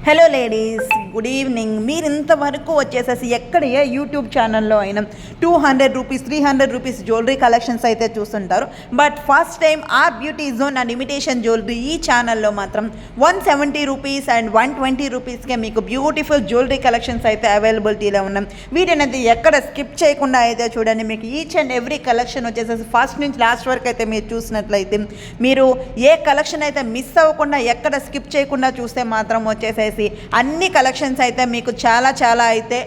Hello ladies, good evening. మీరు ఇంతవరకు వచ్చేసేసి ఎక్కడ ఏ యూట్యూబ్ ఛానల్లో అయినా 200 రూపీస్ 300 రూపీస్ జ్యువెలరీ కలెక్షన్స్ అయితే చూస్తుంటారు. But first time R Beauty Zone and imitation jewellery ఈ ఛానల్లో మాత్రం 170 రూపీస్ అండ్ 120 రూపీస్కే మీకు బ్యూటిఫుల్ జ్యువెలరీ కలెక్షన్స్ అయితే అవైలబిలిటీలో ఉన్నాం. వీటినైతే ఎక్కడ స్కిప్ చేయకుండా అయితే చూడండి. మీకు ఈచ్ అండ్ ఎవ్రీ కలెక్షన్ వచ్చేసేసి ఫస్ట్ నుంచి లాస్ట్ వరకు అయితే మీరు చూసినట్లయితే మీరు ఏ కలెక్షన్ అయితే మిస్ అవ్వకుండా ఎక్కడ స్కిప్ చేయకుండా చూస్తే మాత్రం వచ్చేసేసి అన్ని కలెక్షన్స్ అయితే మీకు చాలా అయితే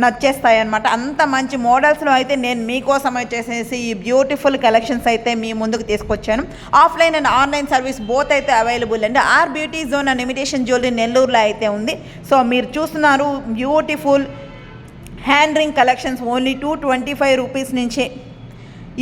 నచ్చేస్తాయి అన్నమాట. అంత మంచి మోడల్స్లో అయితే నేను మీకోసం వచ్చేసేసి ఈ బ్యూటిఫుల్ కలెక్షన్స్ అయితే మీ ముందుకు తీసుకొచ్చాను. Offline and online service both అయితే అవైలబుల్ అండి. R Beauty Zone and imitation jewellery నెల్లూరులో అయితే ఉంది. సో మీరు చూస్తున్నారు beautiful hand ring collections only 225 rupees నుంచి.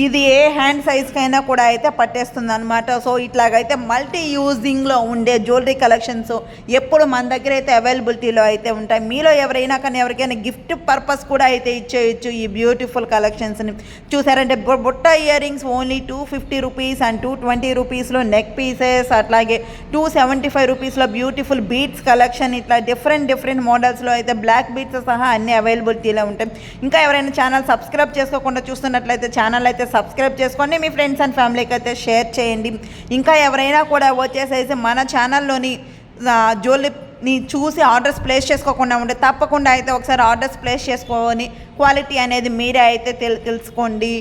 ఇది ఏ హ్యాండ్ సైజ్కైనా కూడా అయితే పట్టేస్తుంది అనమాట. సో ఇట్లాగైతే మల్టీ యూజింగ్లో ఉండే జ్యువెలరీ కలెక్షన్స్ ఎప్పుడు మన దగ్గర అయితే అవైలబిలిటీలో అయితే ఉంటాయి. మీలో ఎవరికైనా గిఫ్ట్ పర్పస్ కూడా అయితే ఇచ్చేయచ్చు ఈ బ్యూటిఫుల్ కలెక్షన్స్ని. చూసారంటే బుట్ట ear rings only 250 rupees and 220 రూపీస్లో నెక్ పీసెస్, అట్లాగే 275 రూపీస్లో బ్యూటిఫుల్ బీడ్స్ కలెక్షన్, ఇట్లా డిఫరెంట్ మోడల్స్లో అయితే బ్లాక్ బీడ్స్ సహా అన్ని అవైలబిలిటీలో ఉంటాయి. ఇంకా ఎవరైనా ఛానల్ సబ్స్క్రైబ్ చేసుకోకుండా చూస్తున్నట్లయితే ఛానల్ అయితే సబ్స్క్రైబ్ చేసుకోండి, మీ ఫ్రెండ్స్ అండ్ ఫ్యామిలీకి అయితే షేర్ చేయండి. ఇంకా ఎవరైనా కూడా వచ్చేసేసి మన ఛానల్లోని జ్యువెలరీని చూసి ఆర్డర్స్ ప్లేస్ చేసుకోకుండా ఉంటే తప్పకుండా అయితే ఒకసారి ఆర్డర్స్ ప్లేస్ చేసుకొని క్వాలిటీ అనేది మీరే అయితే తెలుసుకోండి.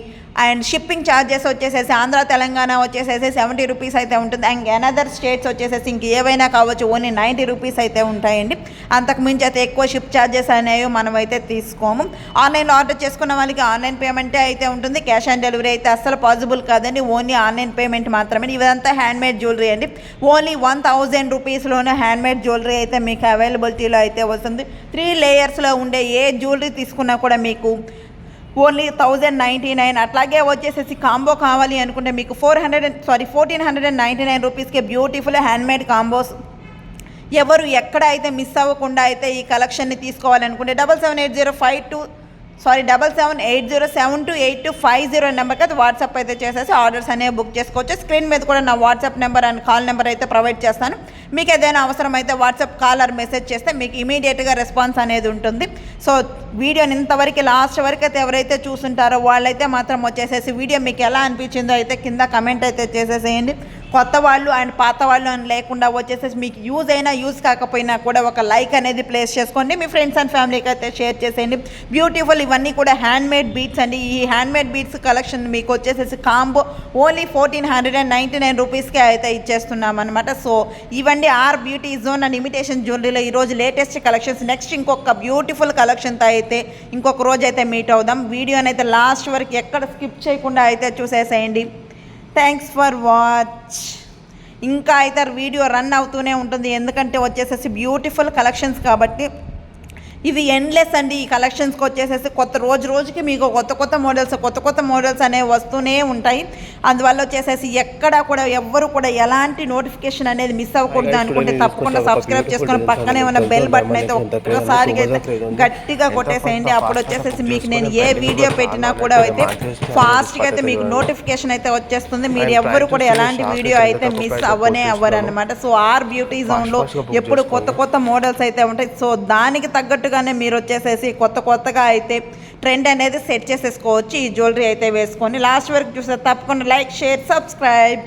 అండ్ షిప్పింగ్ ఛార్జెస్ వచ్చేసేసి ఆంధ్ర తెలంగాణ వచ్చేసేసి 70 రూపీస్ అయితే ఉంటుంది. అండ్ అనదర్ స్టేట్స్ వచ్చేసేసి ఇంక ఏవైనా కావచ్చు ఓన్లీ 90 రూపీస్ అయితే ఉంటాయండి. అంతకు మించి అయితే ఎక్కువ షిప్ ఛార్జెస్ అనేవి మనం అయితే తీసుకోము. ఆన్లైన్లో ఆర్డర్ చేసుకున్న వాళ్ళకి ఆన్లైన్ పేమెంటే అయితే ఉంటుంది. క్యాష్ ఆన్ డెలివరీ అయితే అస్సలు పాసిబుల్ కాదండి, ఓన్లీ ఆన్లైన్ పేమెంట్ మాత్రమే. ఇదంతా హ్యాండ్మేడ్ జ్యువెలరీ అండి. ఓన్లీ 1000 రూపీస్లోనే హ్యాండ్మేడ్ జ్యువెలరీ అయితే మీకు అవైలబిలిటీలో అయితే వస్తుంది. 3 లేయర్స్లో ఉండే ఏ జ్యువెలరీ తీసుకున్నా కూడా మీకు ఓన్లీ 1099. అట్లాగే వచ్చేసేసి కాంబో కావాలి అనుకుంటే మీకు 1499 రూపీస్కే బ్యూటిఫుల్ హ్యాండ్మేడ్ కాంబోస్. ఎవరు ఎక్కడ అయితే మిస్ అవ్వకుండా అయితే ఈ కలెక్షన్ని తీసుకోవాలనుకుంటే 7780728250 నెంబర్కి అయితే వాట్సాప్ అయితే చేసేసి ఆర్డర్స్ అనేవి బుక్ చేసుకోవచ్చు. స్క్రీన్ మీద కూడా నా WhatsApp number and call number అయితే ప్రొవైడ్ చేస్తాను. మీకు ఏదైనా అవసరం అయితే వాట్సాప్ కాల్ ఆర్ మెసేజ్ చేస్తే మీకు ఇమీడియట్గా రెస్పాన్స్ అనేది ఉంటుంది. సో వీడియోని ఇంతవరకు లాస్ట్ వరకు అయితే ఎవరైతే చూస్తుంటారో వాళ్ళైతే మాత్రం వచ్చేసేసి వీడియో మీకు ఎలా అనిపించిందో అయితే కింద కమెంట్ అయితే చేసేసేయండి. కొత్త వాళ్ళు అండ్ పాత వాళ్ళు అని లేకుండా వచ్చేసేసి మీకు యూజ్ అయినా యూజ్ కాకపోయినా కూడా ఒక లైక్ అనేది ప్లేస్ చేసుకోండి, మీ ఫ్రెండ్స్ అండ్ ఫ్యామిలీకి అయితే షేర్ చేసేయండి. బ్యూటిఫుల్ ఇవన్నీ కూడా హ్యాండ్మేడ్ బీడ్స్ అండి. ఈ హ్యాండ్మేడ్ బీడ్స్ కలెక్షన్ మీకు వచ్చేసేసి కాంబో ఓన్లీ 1499 రూపీస్కే అయితే ఇచ్చేస్తున్నాం అనమాట. సో ఇవన్నీ are Beauty Zone and imitation జ్యువెలరీలో ఈరోజు లేటెస్ట్ కలెక్షన్స్. నెక్స్ట్ ఇంకొక బ్యూటిఫుల్ కలెక్షన్తో అయితే ఇంకొక రోజు అయితే మీట్ అవుదాం. వీడియోని అయితే లాస్ట్ వరకు ఎక్కడ స్కిప్ చేయకుండా అయితే చూసేసేయండి. Thanks for watch. ఇంకా అయితే వీడియో రన్ అవుతూనే ఉంటుంది, ఎందుకంటే వచ్చేసేసి బ్యూటిఫుల్ కలెక్షన్స్ కాబట్టి ఇవి ఎండ్లెస్ అండి. ఈ కలెక్షన్స్కి వచ్చేసేసి రోజుకి మీకు కొత్త మోడల్స్ అనేవి వస్తూనే ఉంటాయి. అందువల్ల వచ్చేసేసి ఎక్కడా కూడా ఎవ్వరు కూడా ఎలాంటి నోటిఫికేషన్ అనేది మిస్ అవ్వకూడదు అనుకుంటే తప్పకుండా సబ్స్క్రైబ్ చేసుకొని పక్కనే ఉన్న బెల్ బటన్ అయితే ఒక్కసారిగా అయితే గట్టిగా కొట్టేసేయండి. అప్పుడు వచ్చేసేసి మీకు నేను ఏ వీడియో పెట్టినా కూడా అయితే ఫాస్ట్గా అయితే మీకు నోటిఫికేషన్ అయితే వచ్చేస్తుంది. మీరు ఎవ్వరు కూడా ఎలాంటి వీడియో అయితే మిస్ అవ్వరు అనమాట. సో ఆర్ బ్యూటీ జోన్లో ఎప్పుడు కొత్త మోడల్స్ అయితే ఉంటాయి. సో దానికి తగ్గట్టుగానే మీరు వచ్చేసేసి కొత్తగా అయితే ట్రెండ్ అనేది సెట్ చేసేసుకోవచ్చు. ఈ జ్యువెలరీ అయితే వేసుకొని లాస్ట్ వరకు చూస్తే తప్పకుండా లైక్, షేర్, సబ్స్క్రైబ్.